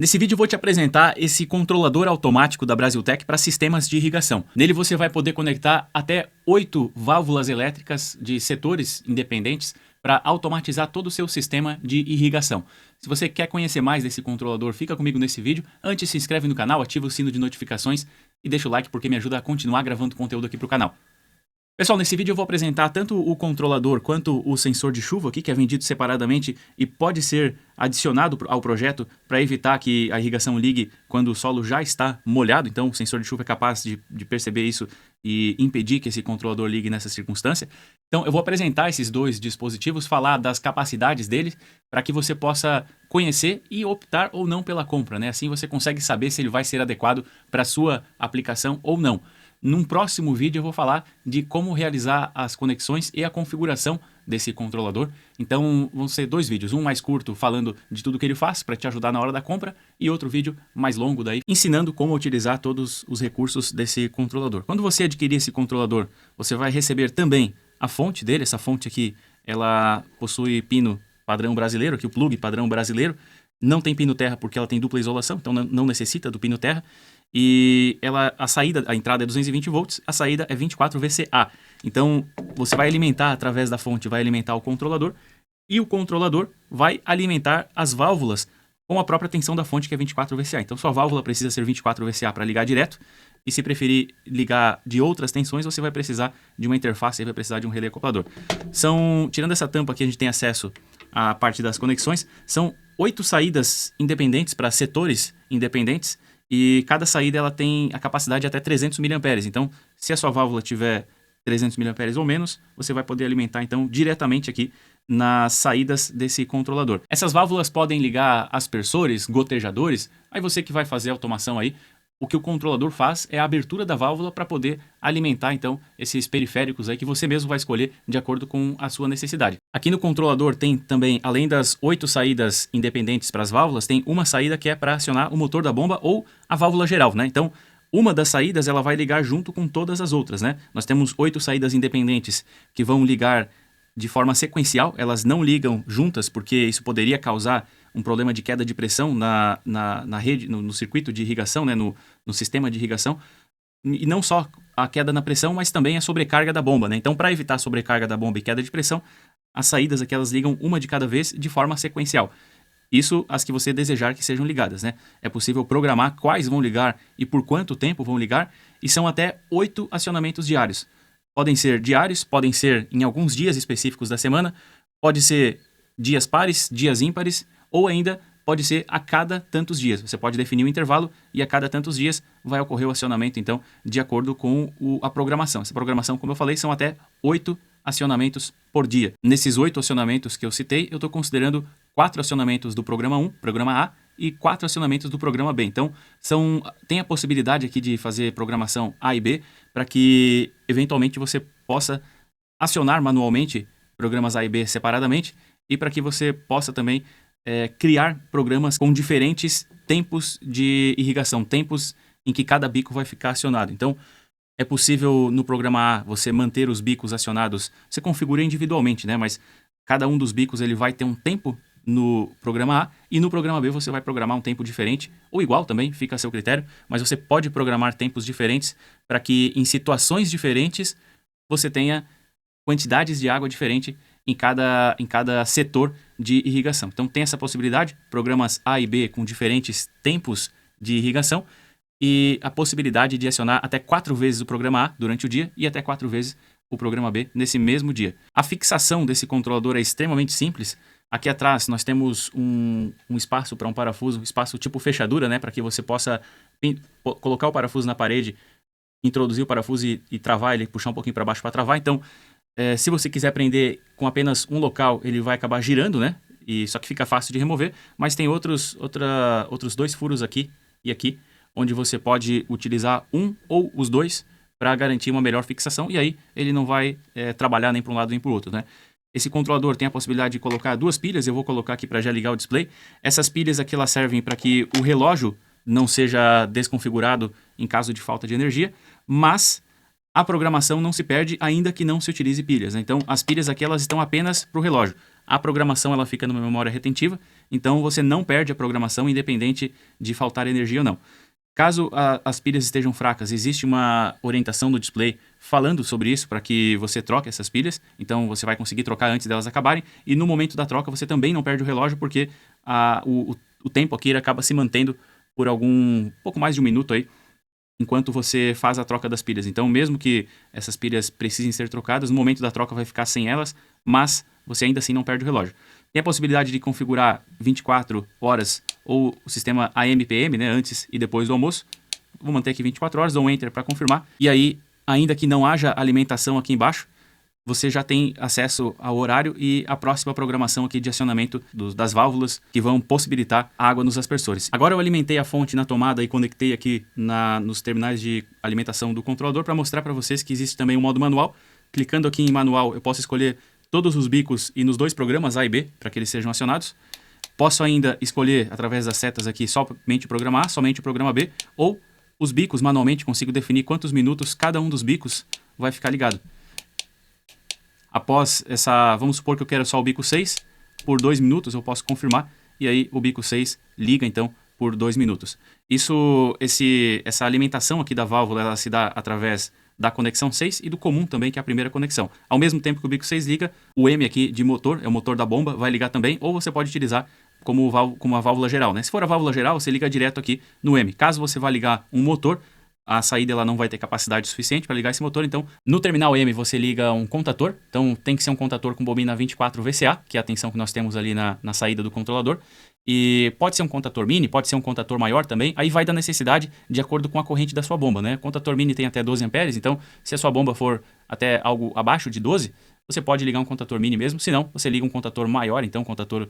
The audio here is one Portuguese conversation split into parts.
Nesse vídeo eu vou te apresentar esse controlador automático da Brasiltec para sistemas de irrigação. Nele você vai poder conectar até 8 válvulas elétricas de setores independentes para automatizar todo o seu sistema de irrigação. Se você quer conhecer mais desse controlador, fica comigo nesse vídeo. Antes, se inscreve no canal, ativa o sino de notificações e deixa o like porque me ajuda a continuar gravando conteúdo aqui para o canal. Pessoal, nesse vídeo eu vou apresentar tanto o controlador quanto o sensor de chuva aqui, que é vendido separadamente e pode ser adicionado ao projeto para evitar que a irrigação ligue quando o solo já está molhado. Então o sensor de chuva é capaz de perceber isso e impedir que esse controlador ligue nessa circunstância. Então eu vou apresentar esses dois dispositivos, falar das capacidades deles para que você possa conhecer e optar ou não pela compra, né? Assim você consegue saber se ele vai ser adequado para a sua aplicação ou não. Num próximo vídeo eu vou falar de como realizar as conexões e a configuração desse controlador. Então vão ser dois vídeos, um mais curto falando de tudo que ele faz para te ajudar na hora da compra e outro vídeo mais longo daí ensinando como utilizar todos os recursos desse controlador. Quando você adquirir esse controlador, você vai receber também a fonte dele. Essa fonte aqui, ela possui pino padrão brasileiro, aqui o plug padrão brasileiro. Não tem pino terra porque ela tem dupla isolação, então não necessita do pino terra. E a entrada é 220 volts, a saída é 24 VCA. Então você vai alimentar através da fonte, vai alimentar o controlador e o controlador vai alimentar as válvulas com a própria tensão da fonte, que é 24 VCA. Então sua válvula precisa ser 24 VCA para ligar direto, e se preferir ligar de outras tensões, você vai precisar de uma interface, vai precisar de um relé acoplador. Tirando essa tampa aqui, a gente tem acesso à parte das conexões. São 8 saídas independentes para setores independentes. E cada saída ela tem a capacidade de até 300 mA. Então, se a sua válvula tiver 300 mA ou menos, você vai poder alimentar então diretamente aqui nas saídas desse controlador. Essas válvulas podem ligar aspersores, gotejadores. Aí você que vai fazer a automação aí, o que o controlador faz é a abertura da válvula para poder alimentar então esses periféricos aí que você mesmo vai escolher de acordo com a sua necessidade. Aqui no controlador tem também, além das 8 saídas independentes para as válvulas, tem uma saída que é para acionar o motor da bomba ou a válvula geral, né? Então, uma das saídas ela vai ligar junto com todas as outras, né? Nós temos 8 saídas independentes que vão ligar de forma sequencial, elas não ligam juntas porque isso poderia causar um problema de queda de pressão na rede, no circuito de irrigação, né? no sistema de irrigação. E não só a queda na pressão, mas também a sobrecarga da bomba, né? Então, para evitar a sobrecarga da bomba e queda de pressão, as saídas aqui elas ligam uma de cada vez de forma sequencial. Isso as que você desejar que sejam ligadas, né? É possível programar quais vão ligar e por quanto tempo vão ligar, e são até 8 acionamentos diários. Podem ser diários, podem ser em alguns dias específicos da semana, pode ser dias pares, dias ímpares, ou ainda pode ser a cada tantos dias. Você pode definir um intervalo e a cada tantos dias vai ocorrer o acionamento, então, de acordo com a programação. Essa programação, como eu falei, são até 8 acionamentos por dia. Nesses 8 acionamentos que eu citei, eu estou considerando 4 acionamentos do programa 1, programa A, e 4 acionamentos do programa B. Então, tem a possibilidade aqui de fazer programação A e B para que, eventualmente, você possa acionar manualmente programas A e B separadamente e para que você possa também criar programas com diferentes tempos de irrigação, tempos em que cada bico vai ficar acionado. Então, é possível no programa A você manter os bicos acionados, você configura individualmente, né? Mas cada um dos bicos ele vai ter um tempo no programa A e no programa B você vai programar um tempo diferente, ou igual também, fica a seu critério, mas você pode programar tempos diferentes para que em situações diferentes você tenha quantidades de água diferente em cada setor de irrigação. Então tem essa possibilidade, programas A e B com diferentes tempos de irrigação e a possibilidade de acionar até 4 vezes o programa A durante o dia e até 4 vezes o programa B nesse mesmo dia. A fixação desse controlador é extremamente simples. Aqui atrás nós temos um espaço para um parafuso, espaço tipo fechadura, né, para que você possa colocar o parafuso na parede, introduzir o parafuso e travar ele, puxar um pouquinho para baixo para travar. Então, se você quiser prender com apenas um local, ele vai acabar girando, né? Só que fica fácil de remover, mas tem outros 2 furos aqui e aqui, onde você pode utilizar um ou os dois para garantir uma melhor fixação, e aí ele não vai trabalhar nem para um lado nem para o outro, né? Esse controlador tem a possibilidade de colocar 2 pilhas, eu vou colocar aqui para já ligar o display. Essas pilhas aqui elas servem para que o relógio não seja desconfigurado em caso de falta de energia, mas a programação não se perde ainda que não se utilize pilhas, né? Então as pilhas aqui elas estão apenas para o relógio. a programação ela fica numa memória retentiva, então você não perde a programação independente de faltar energia ou não. Caso as pilhas estejam fracas, existe uma orientação no display falando sobre isso para que você troque essas pilhas, então você vai conseguir trocar antes delas acabarem, e no momento da troca você também não perde o relógio porque o tempo aqui ele acaba se mantendo por pouco mais de um minuto aí, enquanto você faz a troca das pilhas. Então, mesmo que essas pilhas precisem ser trocadas, no momento da troca vai ficar sem elas, mas você ainda assim não perde o relógio. Tem a possibilidade de configurar 24 horas ou o sistema AM/PM, né, antes e depois do almoço. Vou manter aqui 24 horas, dou um Enter para confirmar. E aí, ainda que não haja alimentação aqui embaixo, você já tem acesso ao horário e a próxima programação aqui de acionamento das válvulas que vão possibilitar água nos aspersores. Agora eu alimentei a fonte na tomada e conectei aqui nos terminais de alimentação do controlador para mostrar para vocês que existe também um modo manual. Clicando aqui em manual, eu posso escolher todos os bicos e nos dois programas A e B para que eles sejam acionados. Posso ainda escolher, através das setas aqui, somente o programa A, somente o programa B, ou os bicos manualmente consigo definir quantos minutos cada um dos bicos vai ficar ligado. Após vamos supor que eu quero só o bico 6, por 2 minutos eu posso confirmar, e aí o bico 6 liga então por 2 minutos. Essa alimentação aqui da válvula, ela se dá através da conexão 6 e do comum também, que é a primeira conexão. Ao mesmo tempo que o bico 6 liga, o M aqui de motor, é o motor da bomba, vai ligar também, ou você pode utilizar como a válvula geral, né? Se for a válvula geral, você liga direto aqui no M. Caso você vá ligar um motor, a saída ela não vai ter capacidade suficiente para ligar esse motor, então no terminal M você liga um contador, então tem que ser um contador com bobina 24 VCA, que é a tensão que nós temos ali na saída do controlador, e pode ser um contador mini, pode ser um contador maior também, aí vai da necessidade de acordo com a corrente da sua bomba, né? O contador mini tem até 12 amperes, então se a sua bomba for até algo abaixo de 12, você pode ligar um contador mini mesmo, se não, você liga um contador maior, então um contador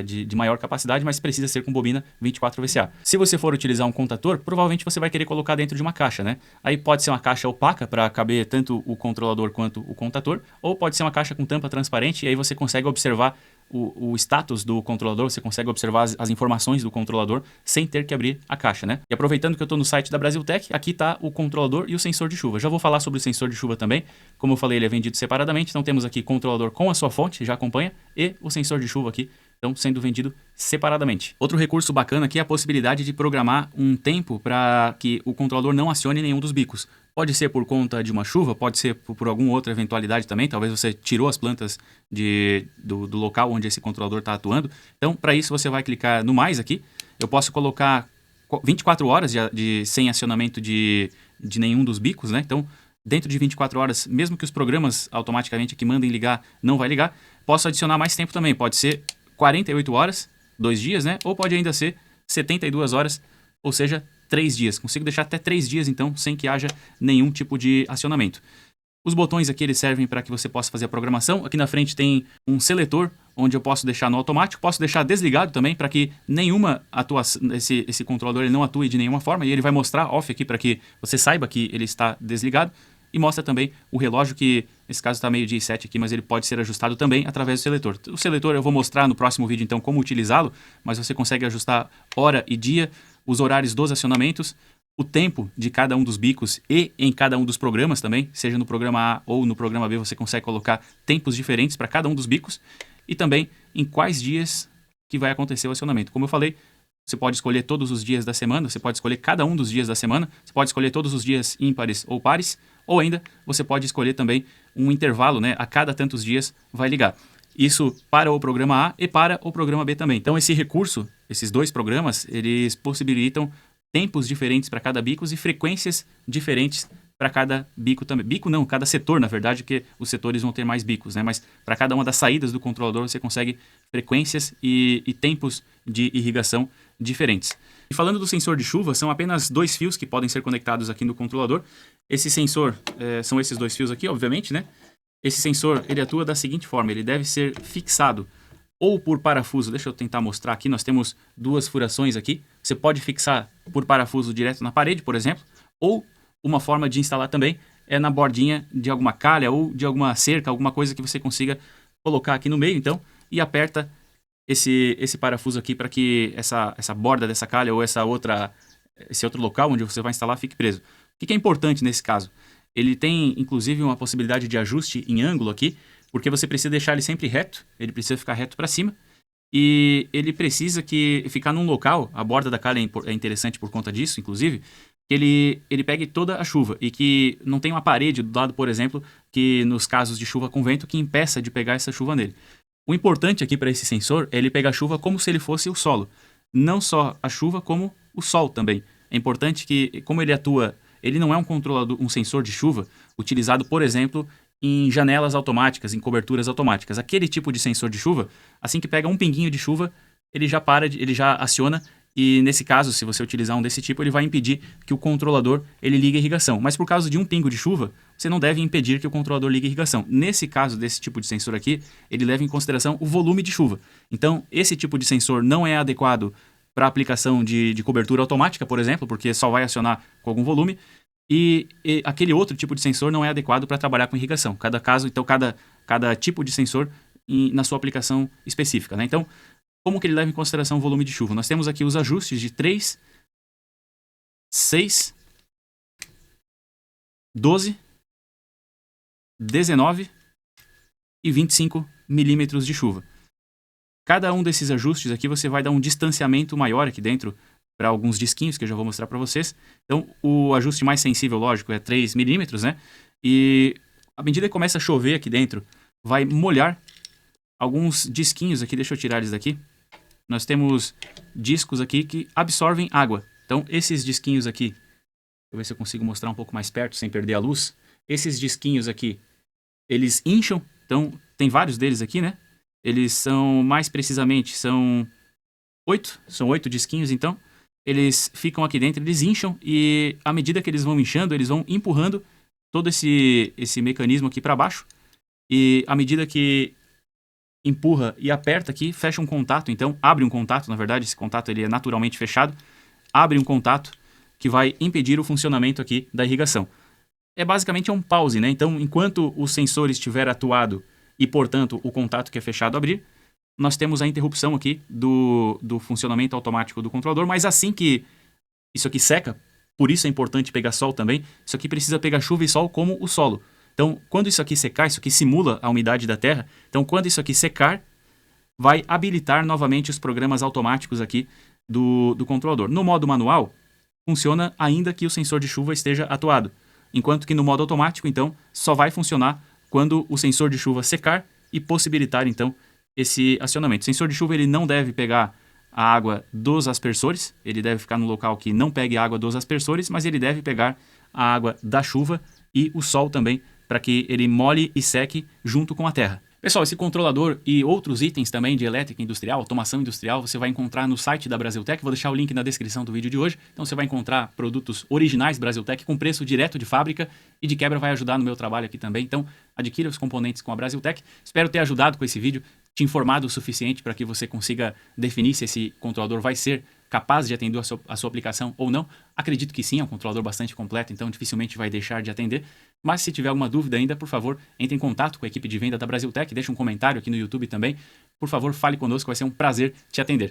de maior capacidade, mas precisa ser com bobina 24 VCA. Se você for utilizar um contador, provavelmente você vai querer colocar dentro de uma caixa, né? Aí pode ser uma caixa opaca para caber tanto o controlador quanto o contador, ou pode ser uma caixa com tampa transparente e aí você consegue observar o status do controlador, você consegue observar as informações do controlador sem ter que abrir a caixa, né? E aproveitando que eu estou no site da Brasiltec, aqui está o controlador e o sensor de chuva. Já vou falar sobre o sensor de chuva também. Como eu falei, ele é vendido separadamente, então temos aqui controlador com a sua fonte, já acompanha, e o sensor de chuva aqui, então sendo vendido separadamente. Outro recurso bacana aqui é a possibilidade de programar um tempo para que o controlador não acione nenhum dos bicos. Pode ser por conta de uma chuva, pode ser por alguma outra eventualidade também. Talvez você tirou as plantas do local onde esse controlador está atuando. Então, para isso, você vai clicar no mais aqui. Eu posso colocar 24 horas sem acionamento de nenhum dos bicos, né? Então, dentro de 24 horas, mesmo que os programas automaticamente que mandem ligar, não vai ligar. Posso adicionar mais tempo também. Pode ser 48 horas, 2 dias, né? Ou pode ainda ser 72 horas, ou seja, 3 dias. Consigo deixar até 3 dias, então, sem que haja nenhum tipo de acionamento. Os botões aqui eles servem para que você possa fazer a programação. Aqui na frente tem um seletor, onde eu posso deixar no automático. Posso deixar desligado também, para que nenhuma atuação, esse controlador ele não atue de nenhuma forma. E ele vai mostrar off aqui, para que você saiba que ele está desligado. E mostra também o relógio, que nesse caso está meio dia 7 aqui, mas ele pode ser ajustado também através do seletor. O seletor eu vou mostrar no próximo vídeo, então, como utilizá-lo, mas você consegue ajustar hora e dia, os horários dos acionamentos, o tempo de cada um dos bicos e em cada um dos programas também, seja no programa A ou no programa B, você consegue colocar tempos diferentes para cada um dos bicos e também em quais dias que vai acontecer o acionamento. Como eu falei, você pode escolher todos os dias da semana, você pode escolher cada um dos dias da semana, você pode escolher todos os dias ímpares ou pares, ou ainda você pode escolher também um intervalo, né? A cada tantos dias vai ligar. Isso para o programa A e para o programa B também. Então esse recurso, esses dois programas, eles possibilitam tempos diferentes para cada bico e frequências diferentes para cada bico também. Bico não, cada setor, na verdade, porque os setores vão ter mais bicos, né? Mas para cada uma das saídas do controlador você consegue frequências e tempos de irrigação diferentes. E falando do sensor de chuva, são apenas 2 fios que podem ser conectados aqui no controlador. Esse sensor, são esses 2 fios aqui, obviamente, né? Esse sensor, ele atua da seguinte forma, ele deve ser fixado ou por parafuso. Deixa eu tentar mostrar aqui, nós temos 2 furações aqui. Você pode fixar por parafuso direto na parede, por exemplo, ou uma forma de instalar também é na bordinha de alguma calha ou de alguma cerca, alguma coisa que você consiga colocar aqui no meio, então, e aperta esse parafuso aqui para que essa borda dessa calha ou esse outro local onde você vai instalar fique preso. O que é importante nesse caso? Ele tem, inclusive, uma possibilidade de ajuste em ângulo aqui porque você precisa deixar ele sempre reto, ele precisa ficar reto para cima, e ele precisa ficar num local, a borda da calha é interessante por conta disso, inclusive, que ele pegue toda a chuva e que não tem uma parede do lado, por exemplo, que nos casos de chuva com vento, que impeça de pegar essa chuva nele. O importante aqui para esse sensor é ele pegar a chuva como se ele fosse o solo. Não só a chuva, como o sol também. É importante que, como ele atua, ele não é um controlador, um sensor de chuva utilizado, por exemplo, em janelas automáticas, em coberturas automáticas. Aquele tipo de sensor de chuva, assim que pega um pinguinho de chuva, ele já aciona. E nesse caso, se você utilizar um desse tipo, ele vai impedir que o controlador ele ligue a irrigação. Mas por causa de um pingo de chuva, você não deve impedir que o controlador ligue a irrigação. Nesse caso desse tipo de sensor aqui, ele leva em consideração o volume de chuva. Então, esse tipo de sensor não é adequado para aplicação de cobertura automática, por exemplo, porque só vai acionar com algum volume. E aquele outro tipo de sensor não é adequado para trabalhar com irrigação. Cada caso, então, cada tipo de sensor na sua aplicação específica, né? Então, como que ele leva em consideração o volume de chuva? Nós temos aqui os ajustes de 3, 6, 12, 19 e 25 milímetros de chuva. Cada um desses ajustes aqui você vai dar um distanciamento maior aqui dentro para alguns disquinhos que eu já vou mostrar para vocês. Então, o ajuste mais sensível, lógico, é 3 milímetros, né? E à medida que começa a chover aqui dentro, vai molhar alguns disquinhos aqui. Deixa eu tirar eles daqui. Nós temos discos aqui que absorvem água. Então, esses disquinhos aqui, deixa eu ver se eu consigo mostrar um pouco mais perto sem perder a luz. Esses disquinhos aqui, eles incham. Então, tem vários deles aqui, né? Eles são, mais precisamente, são 8 disquinhos, então. Eles ficam aqui dentro, eles incham e à medida que eles vão inchando, eles vão empurrando todo esse mecanismo aqui para baixo. E à medida que empurra e aperta aqui, fecha um contato, então abre um contato, na verdade esse contato ele é naturalmente fechado, abre um contato que vai impedir o funcionamento aqui da irrigação. É basicamente um pause, né? Então enquanto o sensor estiver atuado e portanto o contato que é fechado abrir, nós temos a interrupção aqui do funcionamento automático do controlador, mas assim que isso aqui seca, por isso é importante pegar sol também, isso aqui precisa pegar chuva e sol como o solo. Então, quando isso aqui secar, isso aqui simula a umidade da terra. Então, quando isso aqui secar, vai habilitar novamente os programas automáticos aqui do controlador. No modo manual, funciona ainda que o sensor de chuva esteja atuado. Enquanto que no modo automático, então, só vai funcionar quando o sensor de chuva secar e possibilitar, então, esse acionamento. O sensor de chuva ele não deve pegar a água dos aspersores, ele deve ficar no local que não pegue a água dos aspersores, mas ele deve pegar a água da chuva e o sol também, para que ele molhe e seque junto com a terra. Pessoal, esse controlador e outros itens também de elétrica industrial, automação industrial, você vai encontrar no site da Brasiltec. Vou deixar o link na descrição do vídeo de hoje. Então você vai encontrar produtos originais Brasiltec com preço direto de fábrica e de quebra vai ajudar no meu trabalho aqui também. Então adquira os componentes com a Brasiltec. Espero ter ajudado com esse vídeo, te informado o suficiente para que você consiga definir se esse controlador vai ser capaz de atender a sua aplicação ou não. Acredito que sim, é um controlador bastante completo, então dificilmente vai deixar de atender. Mas se tiver alguma dúvida ainda, por favor, entre em contato com a equipe de venda da Brasiltec, deixe um comentário aqui no YouTube também. Por favor, fale conosco, vai ser um prazer te atender.